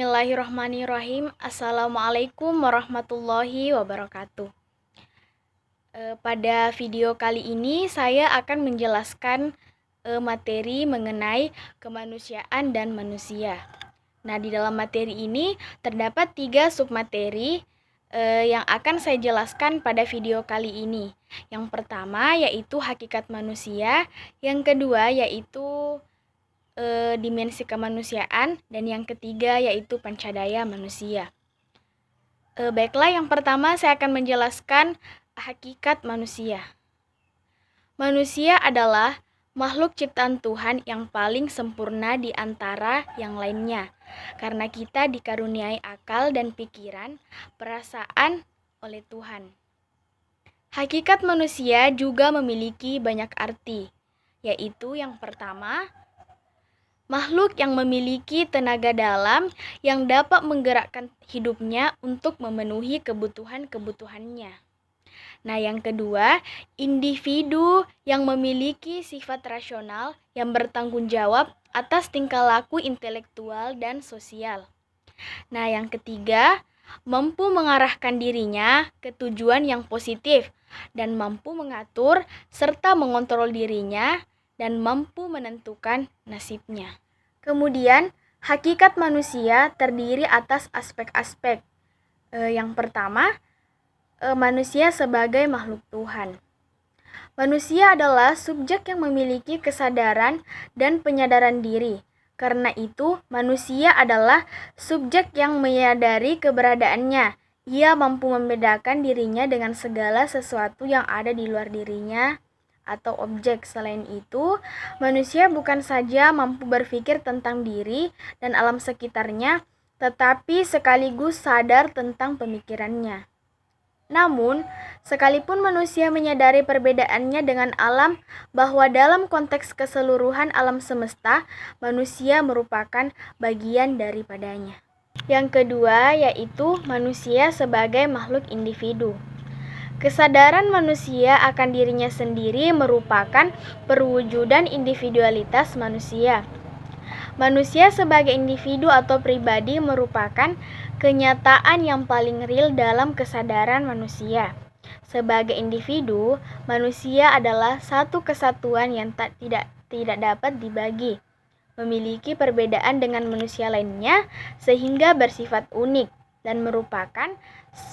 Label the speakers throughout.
Speaker 1: Bismillahirrahmanirrahim. Assalamualaikum warahmatullahi wabarakatuh. Pada video kali ini saya akan menjelaskan materi mengenai kemanusiaan dan manusia. Nah, di dalam materi ini terdapat 3 submateri yang akan saya jelaskan pada video kali ini. Yang pertama yaitu hakikat manusia, yang kedua yaitu dimensi kemanusiaan, dan yang ketiga yaitu pancadaya manusia. Baiklah, yang pertama saya akan menjelaskan hakikat manusia. Manusia adalah makhluk ciptaan Tuhan yang paling sempurna di antara yang lainnya, karena kita dikaruniai akal dan pikiran, perasaan oleh Tuhan. Hakikat manusia juga memiliki banyak arti, yaitu yang pertama, makhluk yang memiliki tenaga dalam yang dapat menggerakkan hidupnya untuk memenuhi kebutuhan-kebutuhannya. Nah, yang kedua, individu yang memiliki sifat rasional yang bertanggung jawab atas tingkah laku intelektual dan sosial. Nah, yang ketiga, mampu mengarahkan dirinya ke tujuan yang positif dan mampu mengatur serta mengontrol dirinya dan mampu menentukan nasibnya. Kemudian, hakikat manusia terdiri atas aspek-aspek. Yang pertama, manusia sebagai makhluk Tuhan. Manusia adalah subjek yang memiliki kesadaran dan penyadaran diri. Karena itu, manusia adalah subjek yang menyadari keberadaannya. Ia mampu membedakan dirinya dengan segala sesuatu yang ada di luar dirinya atau objek. Selain itu, manusia bukan saja mampu berpikir tentang diri dan alam sekitarnya, tetapi sekaligus sadar tentang pemikirannya. Namun, sekalipun manusia menyadari perbedaannya dengan alam, bahwa dalam konteks keseluruhan alam semesta, manusia merupakan bagian daripadanya. Yang kedua yaitu manusia sebagai makhluk individu. Kesadaran manusia akan dirinya sendiri merupakan perwujudan individualitas manusia. Manusia sebagai individu atau pribadi merupakan kenyataan yang paling real dalam kesadaran manusia. Sebagai individu, manusia adalah satu kesatuan yang tidak dapat dibagi, memiliki perbedaan dengan manusia lainnya sehingga bersifat unik dan merupakan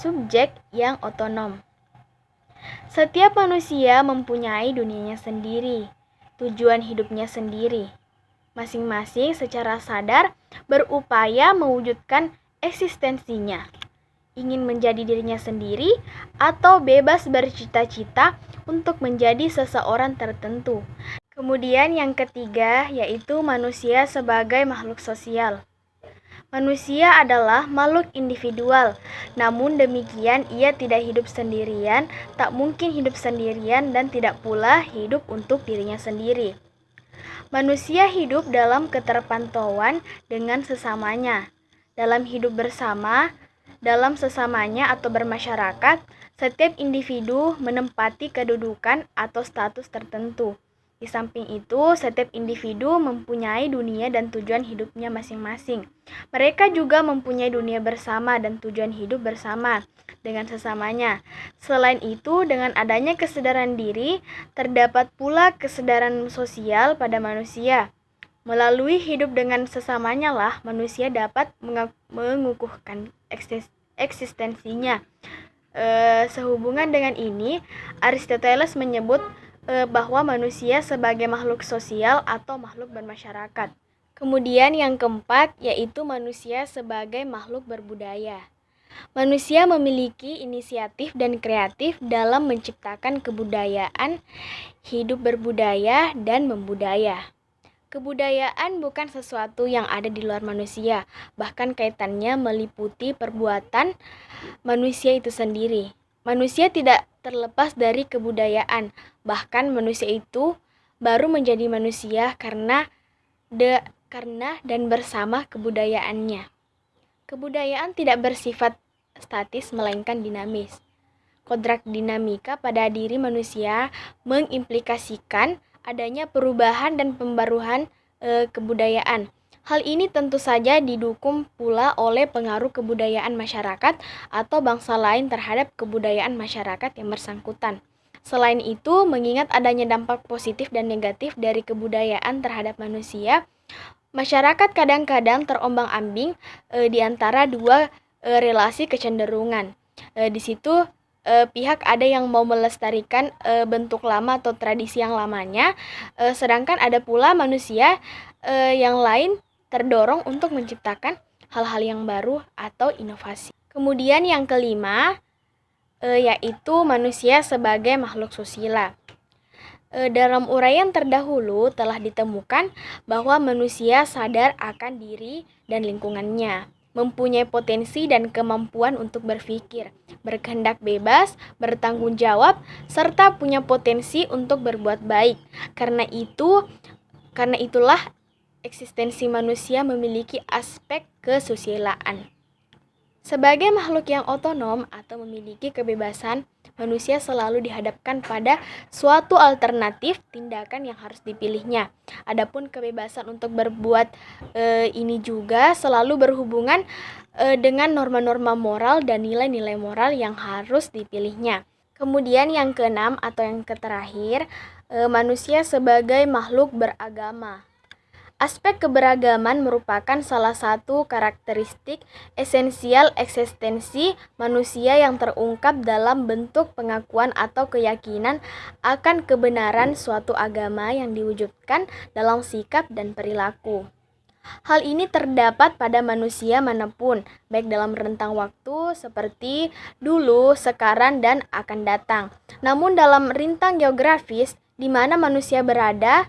Speaker 1: subjek yang otonom. Setiap manusia mempunyai dunianya sendiri, tujuan hidupnya sendiri. Masing-masing secara sadar berupaya mewujudkan eksistensinya, ingin menjadi dirinya sendiri atau bebas bercita-cita untuk menjadi seseorang tertentu. Kemudian yang ketiga yaitu manusia sebagai makhluk sosial. Manusia adalah makhluk individual, namun demikian ia tidak hidup sendirian, tak mungkin hidup sendirian dan tidak pula hidup untuk dirinya sendiri. Manusia hidup dalam keterpantauan dengan sesamanya. Dalam hidup bersama, dalam sesamanya atau bermasyarakat, setiap individu menempati kedudukan atau status tertentu. Di samping itu, setiap individu mempunyai dunia dan tujuan hidupnya masing-masing. Mereka juga mempunyai dunia bersama dan tujuan hidup bersama dengan sesamanya. Selain itu, dengan adanya kesadaran diri, terdapat pula kesadaran sosial pada manusia. Melalui hidup dengan sesamanya lah manusia dapat mengukuhkan eksistensinya. Sehubungan dengan ini, Aristoteles menyebut bahwa manusia sebagai makhluk sosial atau makhluk bermasyarakat. Kemudian yang keempat yaitu manusia sebagai makhluk berbudaya. Manusia memiliki inisiatif dan kreatif dalam menciptakan kebudayaan, hidup berbudaya, dan membudaya. Kebudayaan bukan sesuatu yang ada di luar manusia, bahkan kaitannya meliputi perbuatan manusia itu sendiri. Manusia tidak terlepas dari kebudayaan, bahkan manusia itu baru menjadi manusia karena dan bersama kebudayaannya. Kebudayaan tidak bersifat statis melainkan dinamis. Kodrat dinamika pada diri manusia mengimplikasikan adanya perubahan dan pembaruan kebudayaan. Hal ini tentu saja didukung pula oleh pengaruh kebudayaan masyarakat atau bangsa lain terhadap kebudayaan masyarakat yang bersangkutan. Selain itu, mengingat adanya dampak positif dan negatif dari kebudayaan terhadap manusia, masyarakat kadang-kadang terombang-ambing di antara dua relasi kecenderungan. Di situ pihak ada yang mau melestarikan bentuk lama atau tradisi yang lamanya, sedangkan ada pula manusia yang lain terdorong untuk menciptakan hal-hal yang baru atau inovasi. Kemudian yang kelima, yaitu manusia sebagai makhluk susila. Dalam uraian terdahulu telah ditemukan bahwa manusia sadar akan diri dan lingkungannya, mempunyai potensi dan kemampuan untuk berpikir, berkehendak bebas, bertanggung jawab, serta punya potensi untuk berbuat baik. Karena itulah eksistensi manusia memiliki aspek kesusilaan. Sebagai makhluk yang otonom atau memiliki kebebasan, manusia selalu dihadapkan pada suatu alternatif tindakan yang harus dipilihnya. Adapun kebebasan untuk berbuat ini juga selalu berhubungan dengan norma-norma moral dan nilai-nilai moral yang harus dipilihnya. Kemudian yang keenam atau yang terakhir, manusia sebagai makhluk beragama. Aspek keberagaman merupakan salah satu karakteristik esensial eksistensi manusia yang terungkap dalam bentuk pengakuan atau keyakinan akan kebenaran suatu agama yang diwujudkan dalam sikap dan perilaku. Hal ini terdapat pada manusia manapun, baik dalam rentang waktu seperti dulu, sekarang, dan akan datang. Namun dalam rintang geografis di mana manusia berada,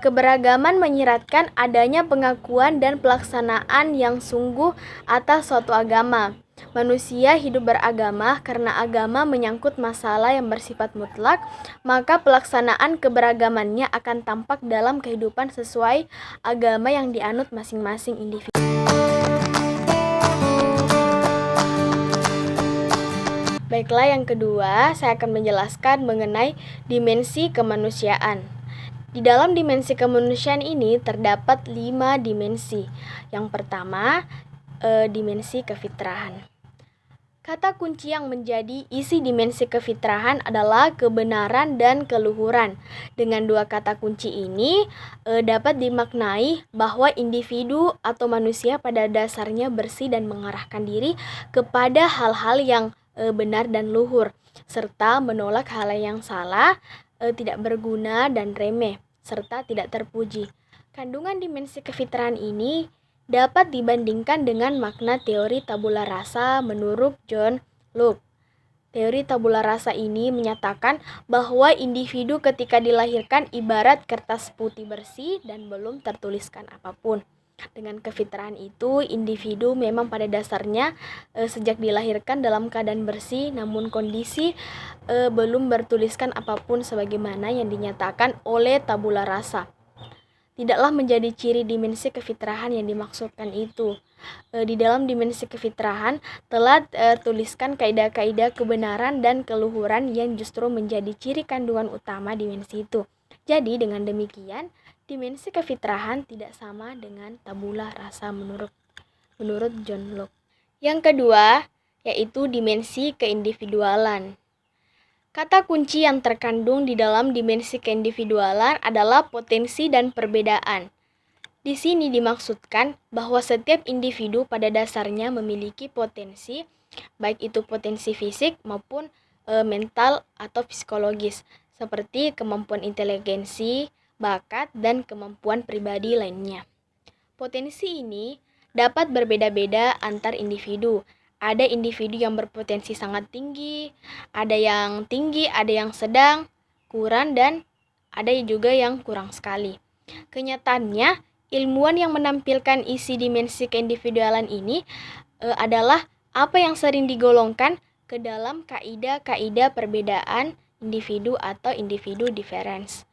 Speaker 1: keberagaman menyiratkan adanya pengakuan dan pelaksanaan yang sungguh atas suatu agama. Manusia hidup beragama karena agama menyangkut masalah yang bersifat mutlak, maka pelaksanaan keberagamannya akan tampak dalam kehidupan sesuai agama yang dianut masing-masing individu. Baiklah, yang kedua, saya akan menjelaskan mengenai dimensi kemanusiaan. Di dalam dimensi kemanusiaan ini terdapat 5 dimensi. Yang pertama, dimensi kefitrahan. Kata kunci yang menjadi isi dimensi kefitrahan adalah kebenaran dan keluhuran. Dengan dua kata kunci ini dapat dimaknai bahwa individu atau manusia pada dasarnya bersih dan mengarahkan diri kepada hal-hal yang benar dan luhur, serta menolak hal yang salah, tidak berguna dan remeh, serta tidak terpuji. Kandungan dimensi kefitrahan ini dapat dibandingkan dengan makna teori tabula rasa menurut John Locke. Teori tabula rasa ini menyatakan bahwa individu ketika dilahirkan ibarat kertas putih bersih dan belum tertuliskan apapun. Dengan kefitrahan itu, individu memang pada dasarnya sejak dilahirkan dalam keadaan bersih, namun kondisi belum bertuliskan apapun sebagaimana yang dinyatakan oleh tabula rasa. Tidaklah menjadi ciri dimensi kefitrahan yang dimaksudkan itu. Di dalam dimensi kefitrahan telah tuliskan kaidah-kaidah kebenaran dan keluhuran yang justru menjadi ciri kandungan utama dimensi itu. Jadi dengan demikian, dimensi kefitrahan tidak sama dengan tabula rasa menurut John Locke. Yang kedua, yaitu dimensi keindividualan. Kata kunci yang terkandung di dalam dimensi keindividualan adalah potensi dan perbedaan. Di sini dimaksudkan bahwa setiap individu pada dasarnya memiliki potensi, baik itu potensi fisik maupun mental atau psikologis, seperti kemampuan inteligensi, bakat, dan kemampuan pribadi lainnya. Potensi ini dapat berbeda-beda antar individu. Ada individu yang berpotensi sangat tinggi, ada yang sedang, kurang, dan ada juga yang kurang sekali. Kenyataannya, ilmuwan yang menampilkan isi dimensi keindividualan ini adalah apa yang sering digolongkan ke dalam kaidah-kaidah perbedaan individu atau individu difference.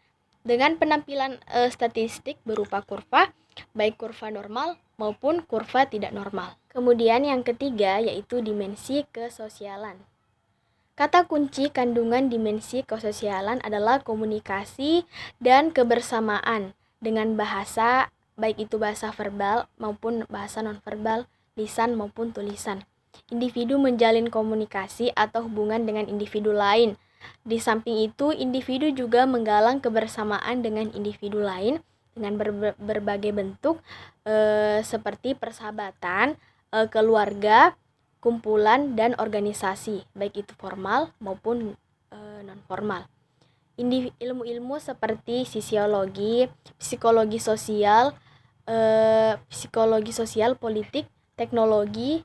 Speaker 1: Dengan penampilan statistik berupa kurva, baik kurva normal maupun kurva tidak normal. Kemudian yang ketiga yaitu dimensi kesosialan. Kata kunci kandungan dimensi kesosialan adalah komunikasi dan kebersamaan dengan bahasa, baik itu bahasa verbal maupun bahasa nonverbal, lisan maupun tulisan. Individu menjalin komunikasi atau hubungan dengan individu lain. Di samping itu, individu juga menggalang kebersamaan dengan individu lain dengan berbagai bentuk seperti persahabatan, keluarga, kumpulan, dan organisasi, baik itu formal maupun non-formal. Ilmu-ilmu seperti psikologi sosial, politik, teknologi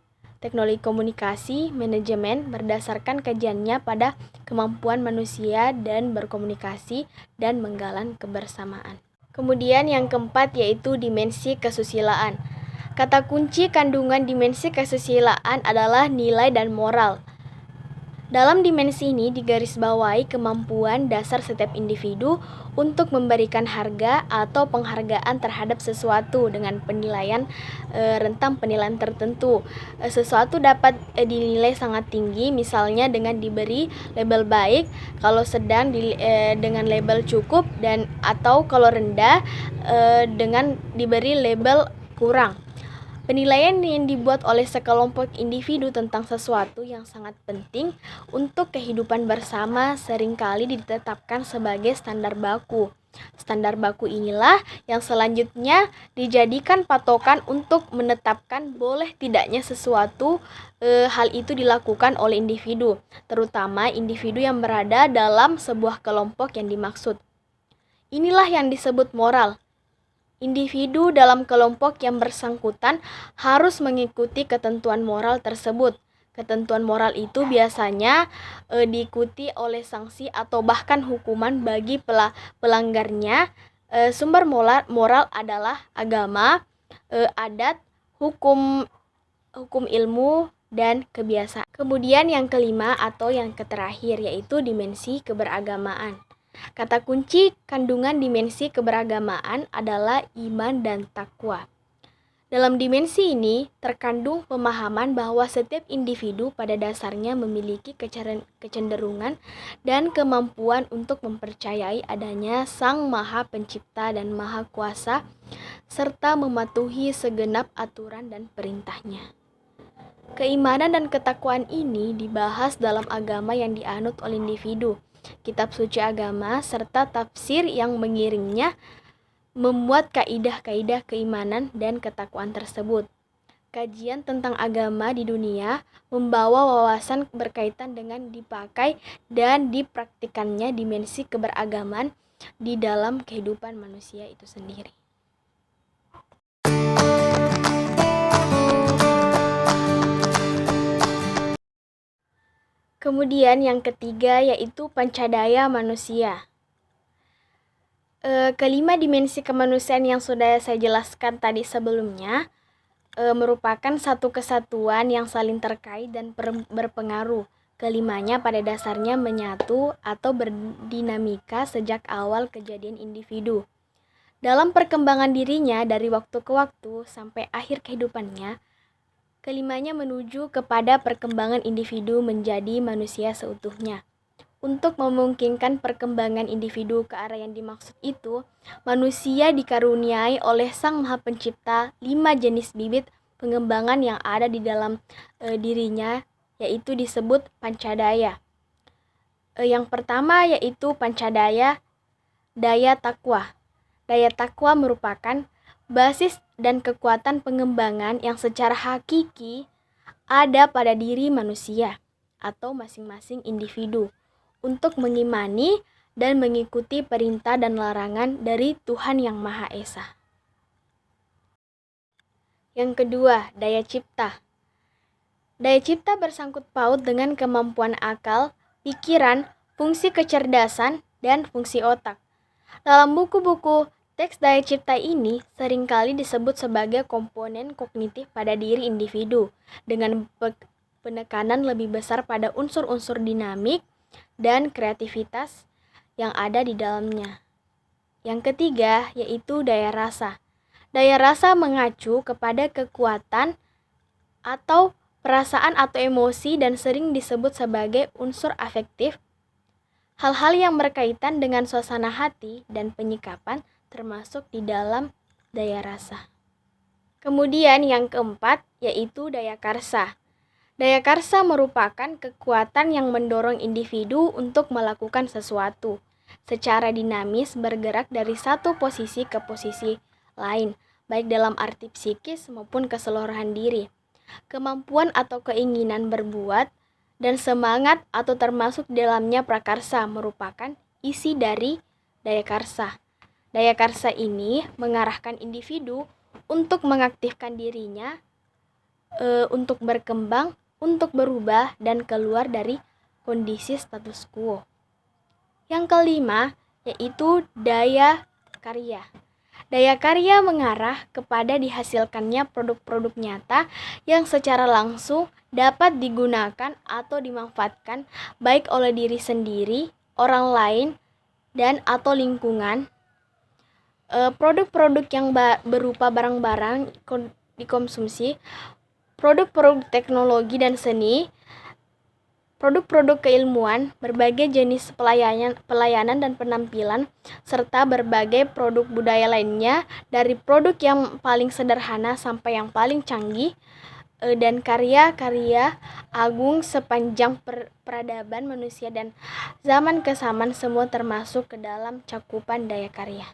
Speaker 1: komunikasi, manajemen berdasarkan kajiannya pada kemampuan manusia dan berkomunikasi dan menggalang kebersamaan. Kemudian yang keempat yaitu dimensi kesusilaan. Kata kunci kandungan dimensi kesusilaan adalah nilai dan moral. Dalam dimensi ini digarisbawahi kemampuan dasar setiap individu untuk memberikan harga atau penghargaan terhadap sesuatu dengan penilaian rentang penilaian tertentu. Sesuatu dapat dinilai sangat tinggi, misalnya dengan diberi label baik, kalau sedang dengan label cukup, dan atau kalau rendah dengan diberi label kurang. Penilaian yang dibuat oleh sekelompok individu tentang sesuatu yang sangat penting untuk kehidupan bersama seringkali ditetapkan sebagai standar baku. Standar baku inilah yang selanjutnya dijadikan patokan untuk menetapkan boleh tidaknya sesuatu hal itu dilakukan oleh individu, terutama individu yang berada dalam sebuah kelompok yang dimaksud. Inilah yang disebut moral. Individu dalam kelompok yang bersangkutan harus mengikuti ketentuan moral tersebut. Ketentuan moral itu biasanya diikuti oleh sanksi atau bahkan hukuman bagi pelanggarnya. Sumber moral adalah agama, adat, hukum ilmu, dan kebiasaan. Kemudian yang kelima atau yang terakhir yaitu dimensi keberagamaan. Kata kunci kandungan dimensi keberagamaan adalah iman dan takwa. Dalam dimensi ini terkandung pemahaman bahwa setiap individu pada dasarnya memiliki kecenderungan dan kemampuan untuk mempercayai adanya Sang Maha Pencipta dan Maha Kuasa, serta mematuhi segenap aturan dan perintahnya. Keimanan dan ketakwaan ini dibahas dalam agama yang dianut oleh individu, kitab suci agama, serta tafsir yang mengiringnya memuat kaidah-kaidah keimanan dan ketakwaan tersebut. Kajian tentang agama di dunia membawa wawasan berkaitan dengan dipakai dan dipraktikannya dimensi keberagaman di dalam kehidupan manusia itu sendiri. Kemudian yang ketiga yaitu pancadaya manusia. Kelima dimensi kemanusiaan yang sudah saya jelaskan tadi sebelumnya merupakan satu kesatuan yang saling terkait dan berpengaruh. Kelimanya pada dasarnya menyatu atau berdinamika sejak awal kejadian individu. Dalam perkembangan dirinya dari waktu ke waktu sampai akhir kehidupannya, kelimanya menuju kepada perkembangan individu menjadi manusia seutuhnya. Untuk memungkinkan perkembangan individu ke arah yang dimaksud itu, manusia dikaruniai oleh Sang Maha Pencipta 5 jenis bibit pengembangan yang ada di dalam dirinya, yaitu disebut pancadaya. Yang pertama yaitu pancadaya daya takwa. Daya takwa merupakan basis dan kekuatan pengembangan yang secara hakiki ada pada diri manusia atau masing-masing individu untuk mengimani dan mengikuti perintah dan larangan dari Tuhan Yang Maha Esa. Yang kedua, daya cipta. Daya cipta bersangkut paut dengan kemampuan akal, pikiran, fungsi kecerdasan, dan fungsi otak. Dalam buku-buku teks daya cipta ini seringkali disebut sebagai komponen kognitif pada diri individu dengan penekanan lebih besar pada unsur-unsur dinamik dan kreativitas yang ada di dalamnya. Yang ketiga yaitu daya rasa. Daya rasa mengacu kepada kekuatan atau perasaan atau emosi dan sering disebut sebagai unsur afektif. Hal-hal yang berkaitan dengan suasana hati dan penyikapan termasuk di dalam daya rasa. Kemudian yang keempat yaitu daya karsa. Daya karsa merupakan kekuatan yang mendorong individu untuk melakukan sesuatu secara dinamis, bergerak dari satu posisi ke posisi lain, baik dalam arti psikis maupun keseluruhan diri. Kemampuan atau keinginan berbuat dan semangat atau termasuk dalamnya prakarsa merupakan isi dari daya karsa. Daya karsa ini mengarahkan individu untuk mengaktifkan dirinya, untuk berkembang, untuk berubah, dan keluar dari kondisi status quo. Yang kelima, yaitu daya karya. Daya karya mengarah kepada dihasilkannya produk-produk nyata yang secara langsung dapat digunakan atau dimanfaatkan baik oleh diri sendiri, orang lain, dan atau lingkungan. Produk-produk yang berupa barang-barang dikonsumsi, produk-produk teknologi dan seni, produk-produk keilmuan, berbagai jenis pelayanan dan penampilan, serta berbagai produk budaya lainnya, dari produk yang paling sederhana sampai yang paling canggih, dan karya-karya agung sepanjang peradaban manusia dan zaman ke zaman, semua termasuk ke dalam cakupan daya karya.